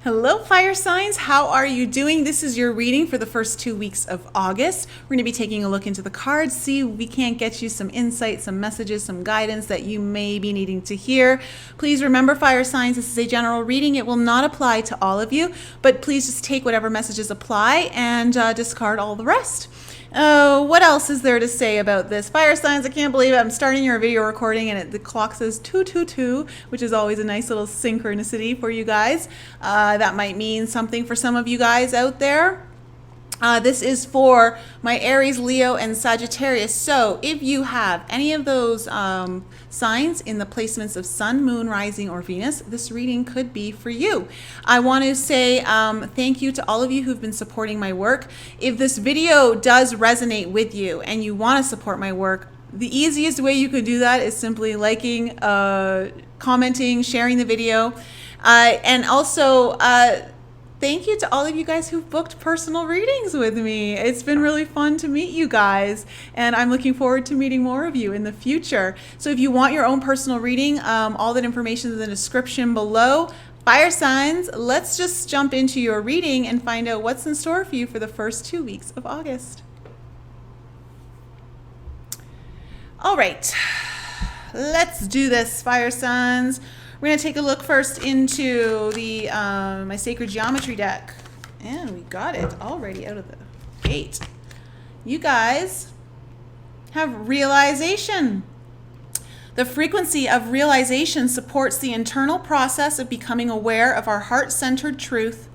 Hello, fire signs. How are you doing? This is your reading for the first 2 weeks of August. We're going to be taking a look into the cards, see if we can't get you some insight, some messages, some guidance that you may be needing to hear. Please remember, fire signs, this is a general reading. It will not apply to all of you, but please just take whatever messages apply and discard all the rest. What else is there to say about this? Fire signs, I can't believe it. I'm starting your video recording and the clock says 222, which is always a nice little synchronicity for you guys. That might mean something for some of you guys out there. This is for my Aries, Leo, and Sagittarius. So if you have any of those signs in the placements of Sun, Moon, Rising, or Venus, this reading could be for you. I want to say thank you to all of you who've been supporting my work. If this video does resonate with you and you want to support my work, the easiest way you could do that is simply liking, commenting, sharing the video, and also thank you to all of you guys who've booked personal readings with me. It's been really fun to meet you guys, and I'm looking forward to meeting more of you in the future. So if you want your own personal reading, all that information is in the description below. Fire signs, let's just jump into your reading and find out what's in store for you for the first 2 weeks of August. All right, let's do this, fire signs. We're going to take a look first into the my Sacred Geometry deck. And we got it already out of the gate. You guys have realization. The frequency of realization supports the internal process of becoming aware of our heart-centered truth,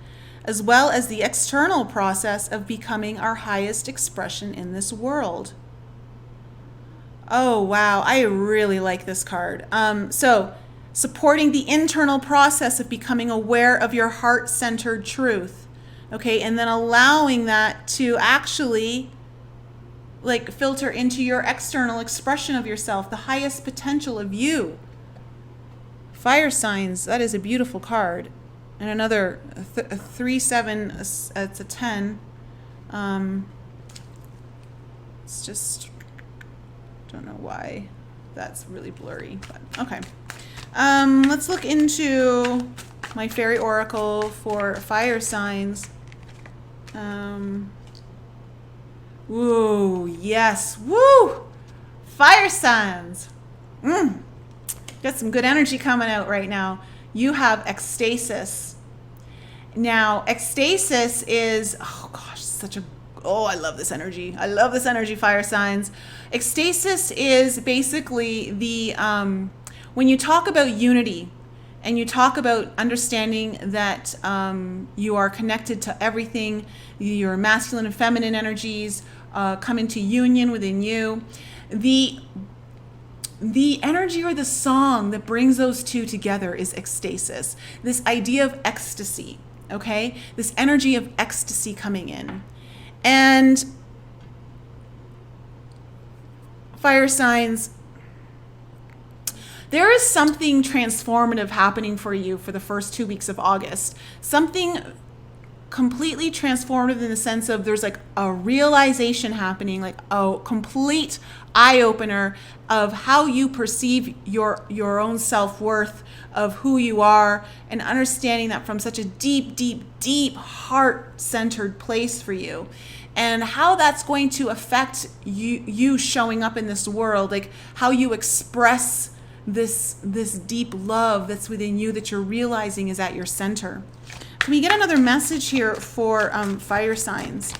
as well as the external process of becoming our highest expression in this world. Oh, wow. I really like this card. Supporting the internal process of becoming aware of your heart-centered truth, okay, and then allowing that to actually like filter into your external expression of yourself, the highest potential of you. Fire signs, that is a beautiful card. And another 3-7, it's a 10. It's just, don't know why that's really blurry, but okay. Let's look into my fairy oracle for fire signs. Woo, yes, woo! Fire signs. Got some good energy coming out right now. You have ecstasis. Now, ecstasis is, oh gosh, I love this energy. I love this energy, fire signs. Ecstasis is basically the, when you talk about unity and you talk about understanding that you are connected to everything, your masculine and feminine energies come into union within you, the energy or the song that brings those two together is ecstasis. This idea of ecstasy, okay? This energy of ecstasy coming in. And fire signs, there is something transformative happening for you for the first 2 weeks of August. Something completely transformative in the sense of there's like a realization happening, like a complete eye-opener of how you perceive your own self-worth, of who you are, and understanding that from such a deep, deep, deep heart-centered place for you. And how that's going to affect you showing up in this world, like how you express this deep love that's within you that you're realizing is at your center. Can we get another message here for fire signs?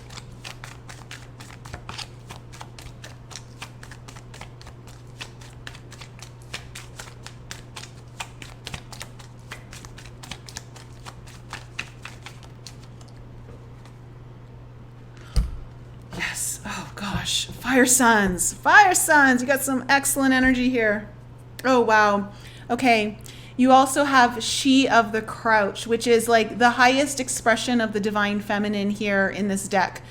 Yes. Oh gosh. Fire signs. Fire signs. You got some excellent energy here. Oh, wow. Okay. You also have She of the Crouch, which is like the highest expression of the divine feminine here in this deck.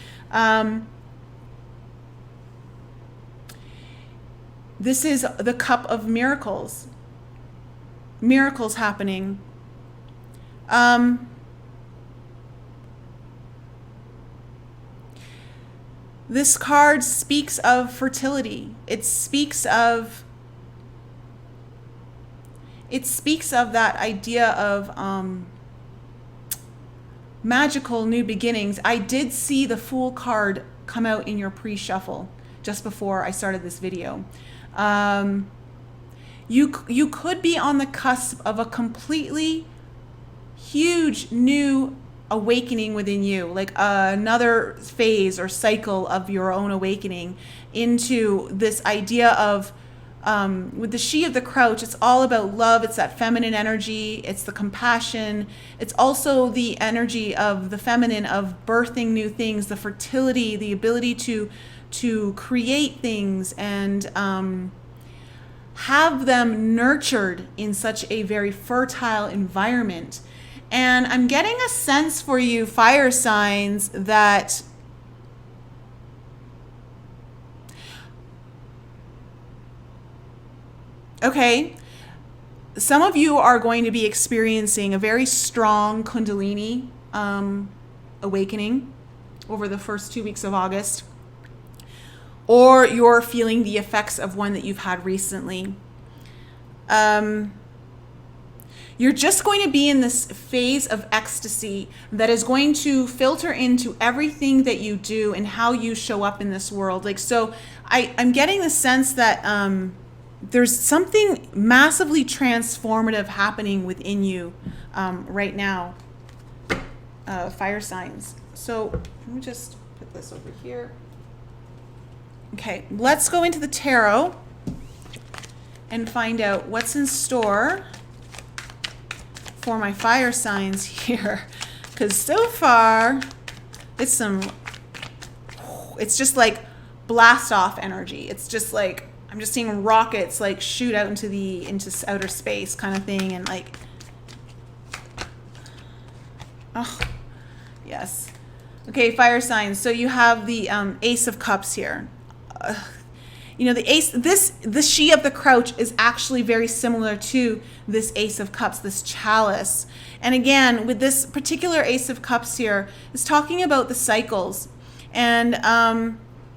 This is the cup of miracles. Miracles happening. This card speaks of fertility. It speaks of that idea of magical new beginnings. I did see the Fool card come out in your pre-shuffle just before I started this video. You could be on the cusp of a completely huge new awakening within you, like another phase or cycle of your own awakening into this idea of with the she of the crouch, it's all about love. It's that feminine energy. It's the compassion. It's also the energy of the feminine, of birthing new things, the fertility, the ability to create things and have them nurtured in such a very fertile environment. And I'm getting a sense for you, fire signs, that okay, some of you are going to be experiencing a very strong Kundalini awakening over the first 2 weeks of August, or you're feeling the effects of one that you've had recently. You're just going to be in this phase of ecstasy that is going to filter into everything that you do and how you show up in this world. Like, so I'm getting the sense that there's something massively transformative happening within you right now, fire signs. So let me just put this over here. Okay, let's go into the tarot and find out what's in store for my fire signs here. Because so far, it's just like blast off energy. It's just like, I'm just seeing rockets like shoot out into outer space kind of thing, and like, oh, yes. Okay, fire signs. So you have the Ace of Cups here. You know, the Ace, the she of the crouch is actually very similar to this Ace of Cups, this chalice. And again, with this particular Ace of Cups here, it's talking about the cycles. And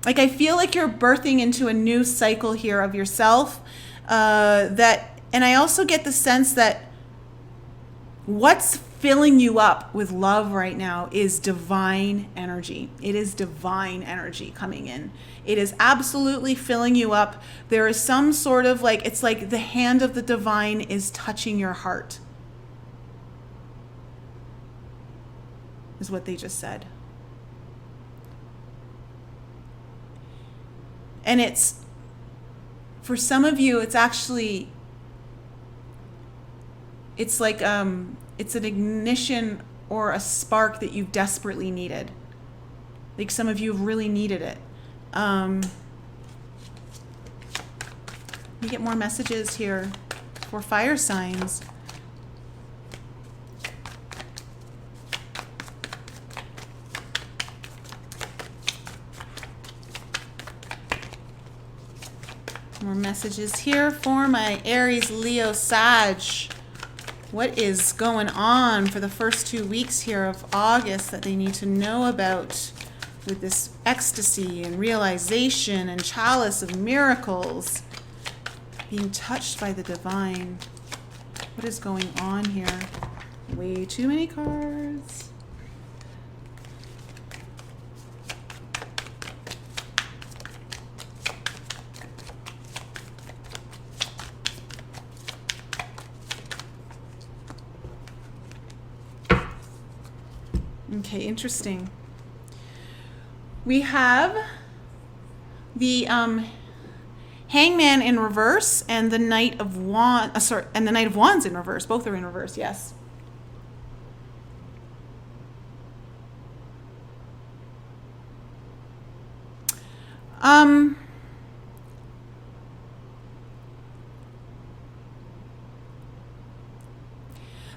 like, I feel like you're birthing into a new cycle here of yourself. And I also get the sense that what's filling you up with love right now is divine energy. It is divine energy coming in. It is absolutely filling you up. There is some sort of like, it's like the hand of the divine is touching your heart, is what they just said. And it's, for some of you, it's actually, it's like, it's an ignition or a spark that you desperately needed. Like, some of you have really needed it. Let me get more messages here for fire signs. More messages here for my Aries, Leo, Sag. What is going on for the first 2 weeks here of August that they need to know about with this ecstasy and realization and chalice of miracles, being touched by the divine? What is going on here? Way too many cards. Okay, interesting. We have the Hangman in reverse and the Knight of Wands, and the Knight of Wands in reverse. Both are in reverse, yes.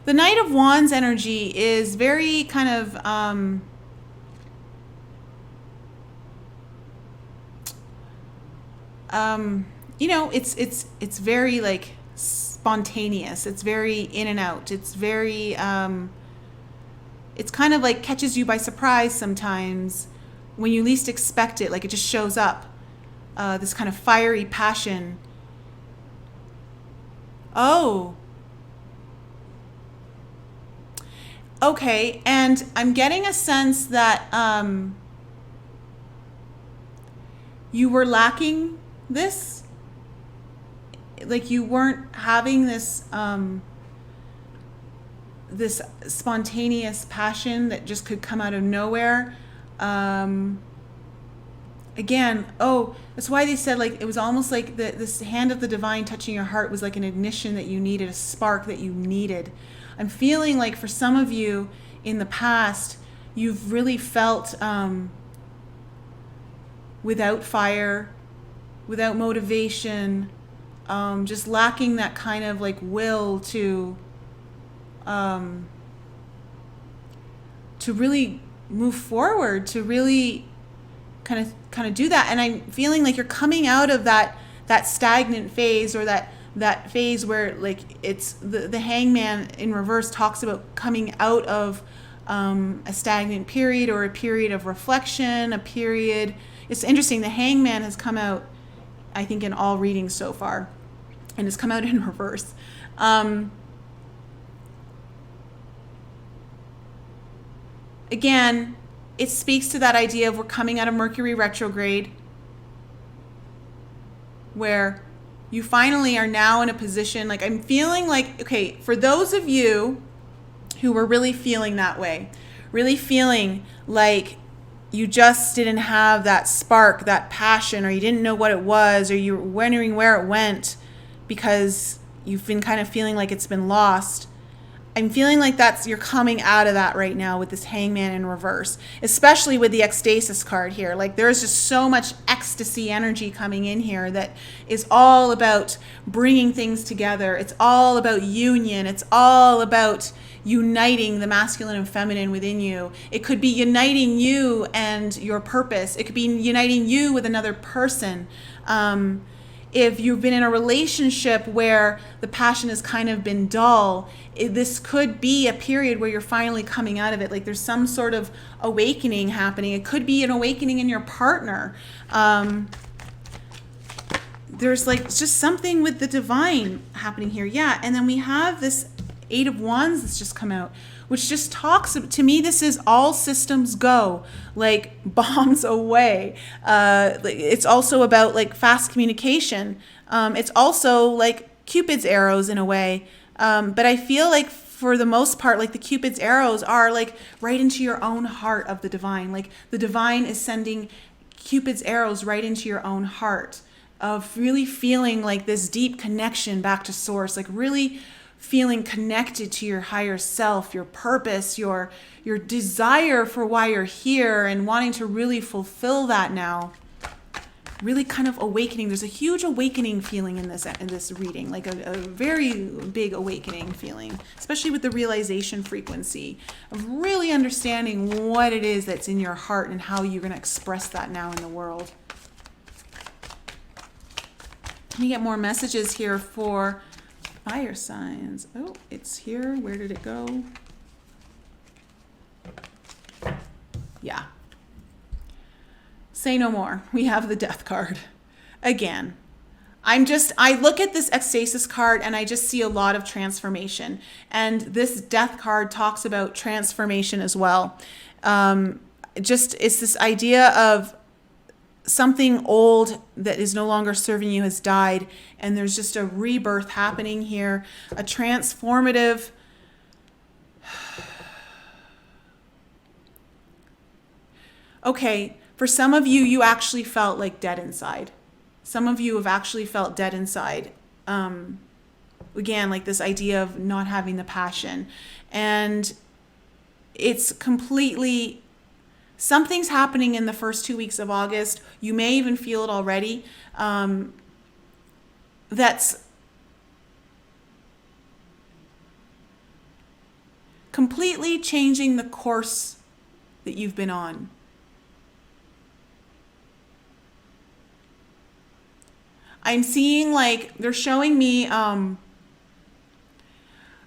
The Knight of Wands energy is very kind of you know, it's very like spontaneous. It's very in and out. It's very it's kind of like catches you by surprise sometimes when you least expect it. Like, it just shows up. This kind of fiery passion. Oh. Okay, and I'm getting a sense that you were lacking this, like you weren't having this spontaneous passion that just could come out of nowhere. Again, oh, that's why they said like it was almost like this hand of the divine touching your heart was like an ignition that you needed, a spark that you needed. I'm feeling like for some of you in the past, you've really felt without fire, without motivation, just lacking that kind of like will to really move forward, to really kind of do that. And I'm feeling like you're coming out of that stagnant phase, or that phase where like it's the hangman in reverse talks about coming out of a stagnant period, or a period of reflection, a period. It's interesting, the hangman has come out, I think, in all readings so far, and has come out in reverse. Again, it speaks to that idea of we're coming out of Mercury retrograde, where you finally are now in a position, like I'm feeling like, okay, for those of you who were really feeling that way, really feeling like you just didn't have that spark, that passion, or you didn't know what it was, or you were wondering where it went because you've been kind of feeling like it's been lost. I'm feeling like you're coming out of that right now with this hangman in reverse, especially with the ecstasis card here. Like there's just so much ecstasy energy coming in here that is all about bringing things together. It's all about union. It's all about uniting the masculine and feminine within you. It could be uniting you and your purpose. It could be uniting you with another person. If you've been in a relationship where the passion has kind of been dull, this could be a period where you're finally coming out of it. Like there's some sort of awakening happening. It could be an awakening in your partner. There's like just something with the divine happening here. Yeah, and then we have this Eight of Wands that's just come out, which just talks, to me, this is all systems go, like bombs away. It's also about like fast communication. It's also like Cupid's arrows in a way. But I feel like for the most part, like the Cupid's arrows are like right into your own heart of the divine. Like the divine is sending Cupid's arrows right into your own heart, of really feeling like this deep connection back to source, like really feeling connected to your higher self, your purpose, your desire for why you're here, and wanting to really fulfill that now. Really kind of awakening. There's a huge awakening feeling in this reading, like a very big awakening feeling, especially with the realization frequency of really understanding what it is that's in your heart and how you're going to express that now in the world. Let me get more messages here for fire signs. Oh, it's here. Where did it go? Yeah. Say no more. We have the Death card. Again, I look at this Ecstasis card and I just see a lot of transformation. And this Death card talks about transformation as well. It's this idea of something old that is no longer serving you has died, and there's just a rebirth happening here, a transformative okay, for some of you, you actually felt like dead inside. Some of you have actually felt dead inside. Again, like this idea of not having the passion, and it's completely, something's happening in the first 2 weeks of August. You may even feel it already. That's completely changing the course that you've been on. I'm seeing like they're showing me,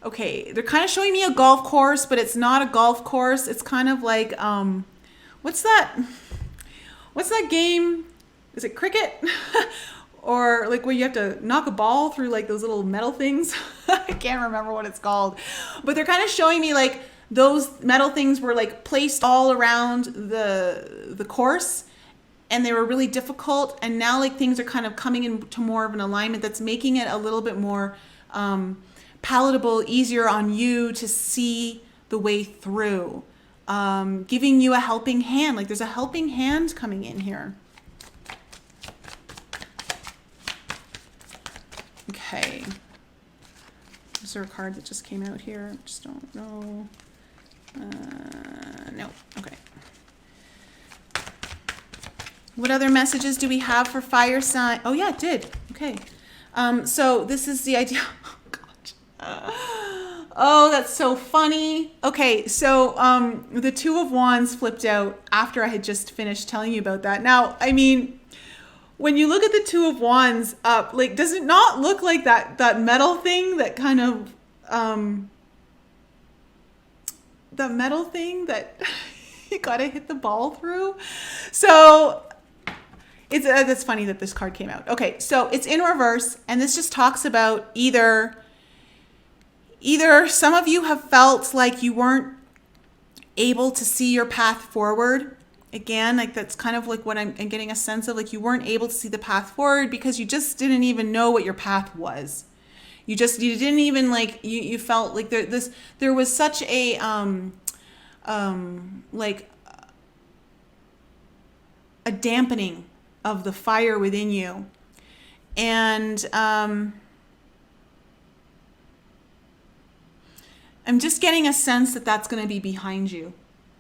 okay, they're kind of showing me a golf course, but it's not a golf course. It's kind of like, what's that game? Is it cricket? Or like where you have to knock a ball through like those little metal things? I can't remember what it's called. But they're kind of showing me like those metal things were like placed all around the course, and they were really difficult. And now like things are kind of coming into more of an alignment that's making it a little bit more palatable, easier on you to see the way through, giving you a helping hand. Like there's a helping hand coming in here. Okay. Is there a card that just came out here? Just don't know. No. Okay. What other messages do we have for fire sign? Oh yeah, it did. Okay. So this is the idea. Oh God. Oh, that's so funny. Okay, so the Two of Wands flipped out after I had just finished telling you about that. Now, I mean, when you look at the Two of Wands up, like, does it not look like that metal thing that kind of the metal thing that you gotta hit the ball through? So it's funny that this card came out. Okay, so it's in reverse, and this just talks about either some of you have felt like you weren't able to see your path forward. Again, like that's kind of like what I'm getting a sense of, like you weren't able to see the path forward because you just didn't even know what your path was. You didn't even like, you felt like there was such a like a dampening of the fire within you. And I'm just getting a sense that that's going to be behind you.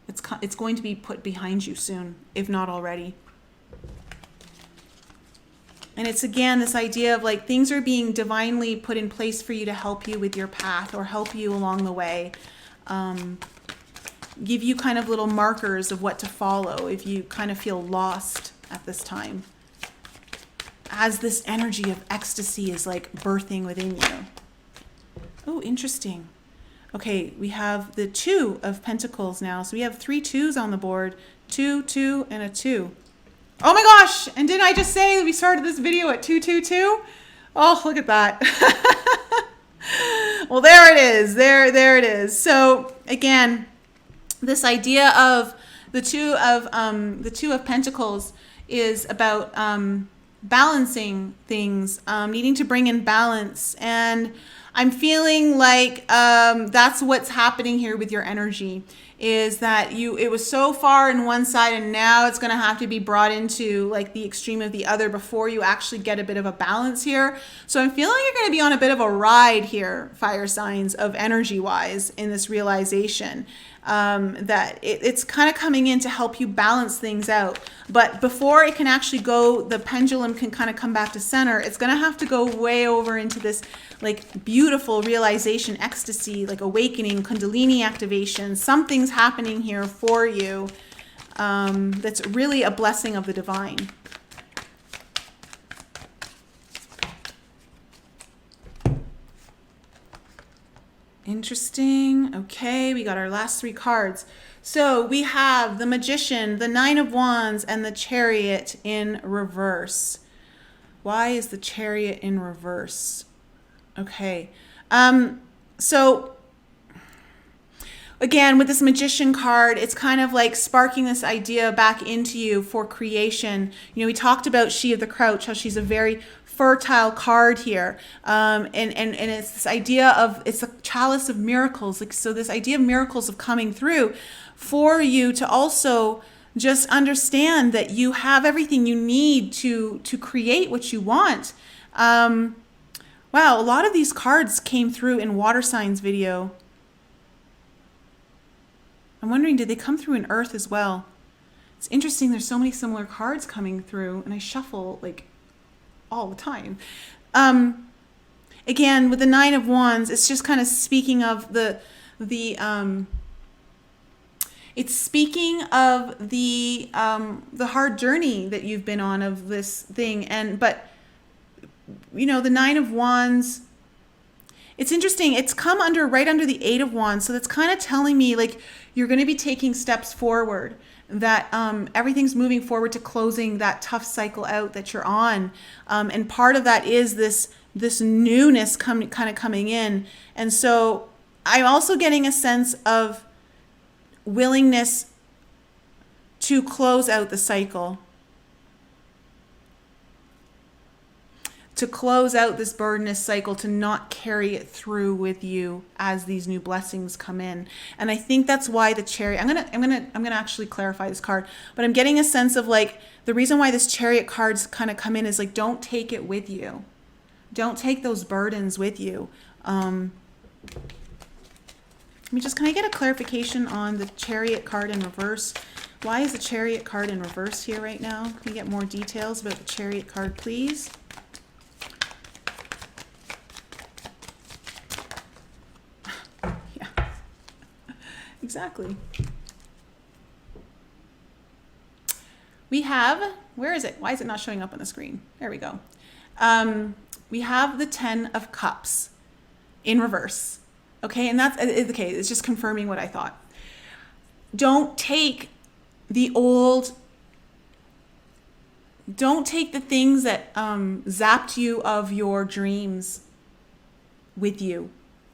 It's going to be put behind you soon, if not already. And it's again this idea of like things are being divinely put in place for you to help you with your path or help you along the way. Give you kind of little markers of what to follow if you kind of feel lost at this time. As this energy of ecstasy is like birthing within you. Oh, interesting. Okay, we have the Two of Pentacles now. So we have 3 2s on the board. 2, 2, and a 2. Oh my gosh! And didn't I just say that we started this video at 222? Oh, look at that. Well, there it is. There it is. So again, this idea of the Two of Pentacles is about balancing things, needing to bring in balance. And I'm feeling like that's what's happening here with your energy, is that it was so far in one side and now it's going to have to be brought into like the extreme of the other before you actually get a bit of a balance here. So I'm feeling you're going to be on a bit of a ride here, fire signs, of energy wise in this realization. That it's kind of coming in to help you balance things out. But before it can actually go, the pendulum can kind of come back to center, it's going to have to go way over into this like beautiful realization, ecstasy, like awakening, kundalini activation. Something's happening here for you that's really a blessing of the divine. Interesting. Okay, we got our last 3 cards. So we have the Magician, the 9 of Wands, and the Chariot in reverse. Why is the Chariot in reverse? Okay. So again, with this Magician card, it's kind of like sparking this idea back into you for creation. You know, we talked about She of the Crouch, how she's a very fertile card here. And it's this idea of, it's a chalice of miracles. Like, so this idea of miracles of coming through for you to also just understand that you have everything you need to create what you want. Wow, a lot of these cards came through in water signs video. I'm wondering, did they come through in Earth as well? It's interesting, there's so many similar cards coming through, and I shuffle like all the time. Again, with the 9 of Wands, it's just kind of speaking of it's speaking of the hard journey that you've been on of this thing. But you know, the 9 of Wands, it's interesting. It's come right under the 8 of Wands. So that's kind of telling me like you're going to be taking steps forward, that everything's moving forward to closing that tough cycle out that you're on. And part of that is this newness kind of coming in. And so I'm also getting a sense of willingness to close out the cycle, to close out this burdenous cycle, to not carry it through with you as these new blessings come in. And I think that's why the Chariot, I'm gonna actually clarify this card, but I'm getting a sense of like the reason why this Chariot cards kind of come in is like, don't take it with you. Don't take those burdens with you. Let me just, can I get a clarification on the Chariot card in reverse? Why is the Chariot card in reverse here right now? Can we get more details about the Chariot card, please? Yeah, exactly. We have, where is it? Why is it not showing up on the screen? There we go. We have the 10 of Cups in reverse. Okay, and that's okay. It's just confirming what I thought. Don't take the things that zapped you of your dreams with you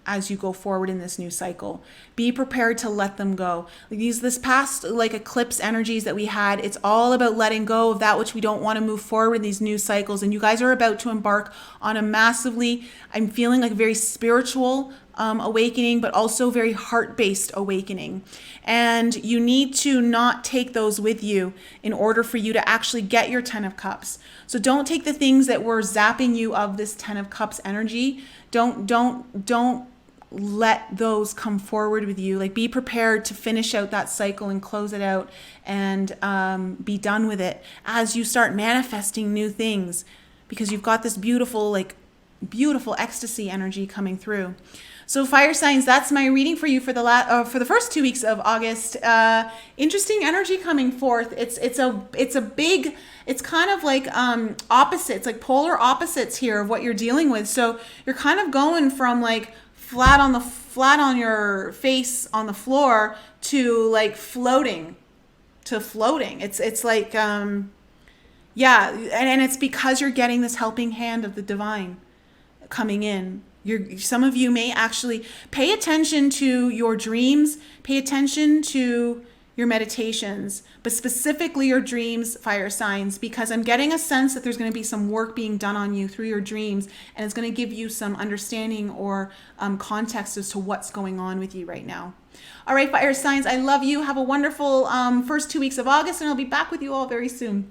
as you go forward in this new cycle. Be prepared to let them go. This past like eclipse energies that we had, it's all about letting go of that which we don't want to move forward in these new cycles. And you guys are about to embark on a massively, I'm feeling like very spiritual awakening, but also very heart-based awakening. And you need to not take those with you in order for you to actually get your 10 of Cups. So don't take the things that were zapping you of this 10 of Cups energy. Don't let those come forward with you. Like, be prepared to finish out that cycle and close it out and be done with it as you start manifesting new things, because you've got this beautiful ecstasy energy coming through. So fire signs, that's my reading for you for the first 2 weeks of August. Interesting energy coming forth. It's kind of like opposites, like polar opposites here of what you're dealing with. So you're kind of going from like flat on your face on the floor to like floating. It's like yeah, and it's because you're getting this helping hand of the divine coming in. Some of you may actually pay attention to your dreams, pay attention to your meditations, but specifically your dreams, fire signs, because I'm getting a sense that there's going to be some work being done on you through your dreams, and it's going to give you some understanding or context as to what's going on with you right now. All right, fire signs, I love you. Have a wonderful first 2 weeks of August, and I'll be back with you all very soon.